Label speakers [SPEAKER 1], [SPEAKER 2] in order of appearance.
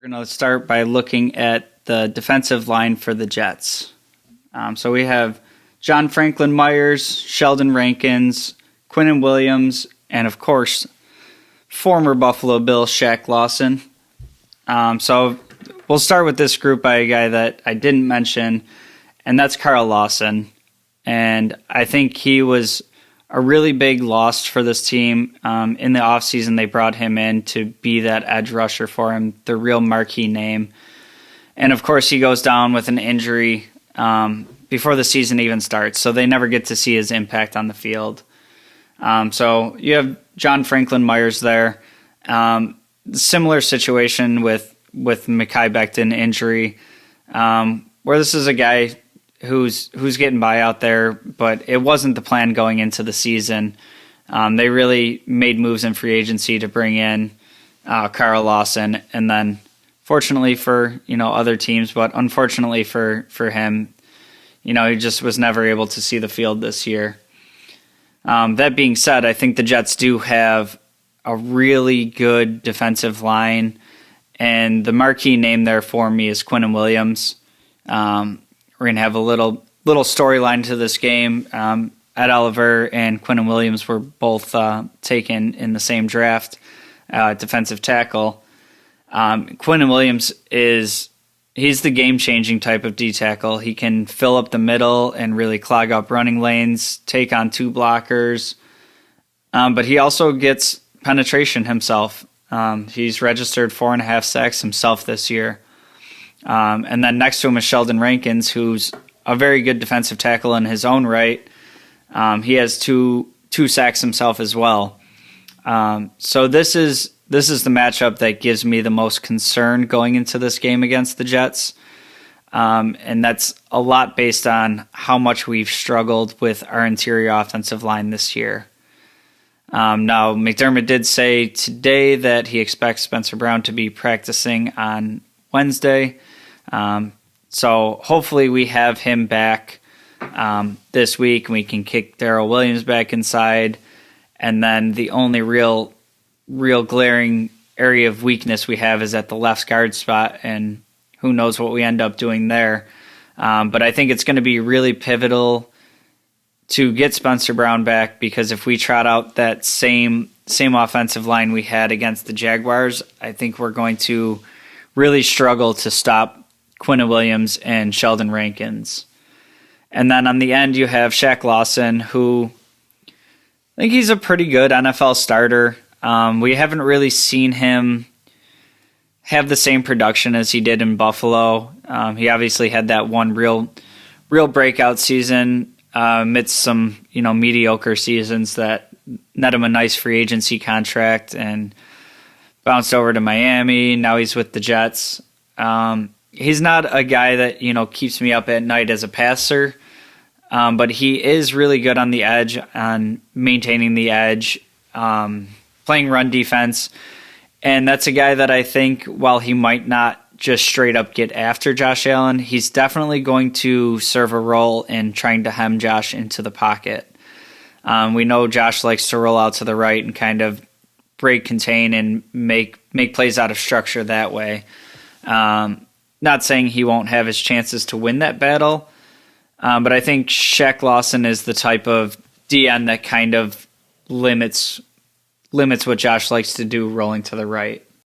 [SPEAKER 1] We're going to start by looking at the defensive line for the Jets. So we have John Franklin Myers, Sheldon Rankins, Quinnen Williams, and of course, former Buffalo Bill Shaq Lawson. So we'll start with this group by a guy that I didn't mention, and that's Carl Lawson. And I think he was a really big loss for this team. In the offseason, they brought him in to be that edge rusher for him, the real marquee name. And of course, he goes down with an injury before the season even starts, so they never get to see his impact on the field. So you have John Franklin Myers there. Similar situation with Mekhi Becton injury, where this is a guy who's getting by out there, but it wasn't the plan going into the season. They really made moves in free agency to bring in Carl Lawson, and then fortunately for other teams, but unfortunately for him, he just was never able to see the field this year. That being said, I think the Jets do have a really good defensive line, and the marquee name there for me is Quinnen Williams. We're going to have a little storyline to this game. Ed Oliver and Quinnen Williams were both taken in the same draft, defensive tackle. Quinnen Williams he's the game-changing type of D-tackle. He can fill up the middle and really clog up running lanes, take on two blockers. But he also gets penetration himself. He's registered 4.5 sacks himself this year. And then next to him is Sheldon Rankins, who's a very good defensive tackle in his own right. He has two sacks himself as well. So this is the matchup that gives me the most concern going into this game against the Jets. And that's a lot based on how much we've struggled with our interior offensive line this year. Now, McDermott did say today that he expects Spencer Brown to be practicing on Wednesday. So hopefully we have him back this week, and we can kick Darrell Williams back inside. And then the only real glaring area of weakness we have is at the left guard spot, and who knows what we end up doing there. But I think it's going to be really pivotal to get Spencer Brown back, because if we trot out that same offensive line we had against the Jaguars, I think we're going to really struggle to stop Quinnen Williams and Sheldon Rankins. And then on the end, you have Shaq Lawson, who I think he's a pretty good NFL starter. We haven't really seen him have the same production as he did in Buffalo. He obviously had that one real breakout season amidst some mediocre seasons that net him a nice free agency contract and bounced over to Miami. Now he's with the Jets. He's not a guy that keeps me up at night as a passer, but he is really good on the edge, on maintaining the edge, playing run defense. And that's a guy that I think, while he might not just straight up get after Josh Allen, he's definitely going to serve a role in trying to hem Josh into the pocket. We know Josh likes to roll out to the right and kind of break, contain, and make plays out of structure that way. Not saying he won't have his chances to win that battle, but I think Shaq Lawson is the type of DN that kind of limits what Josh likes to do rolling to the right.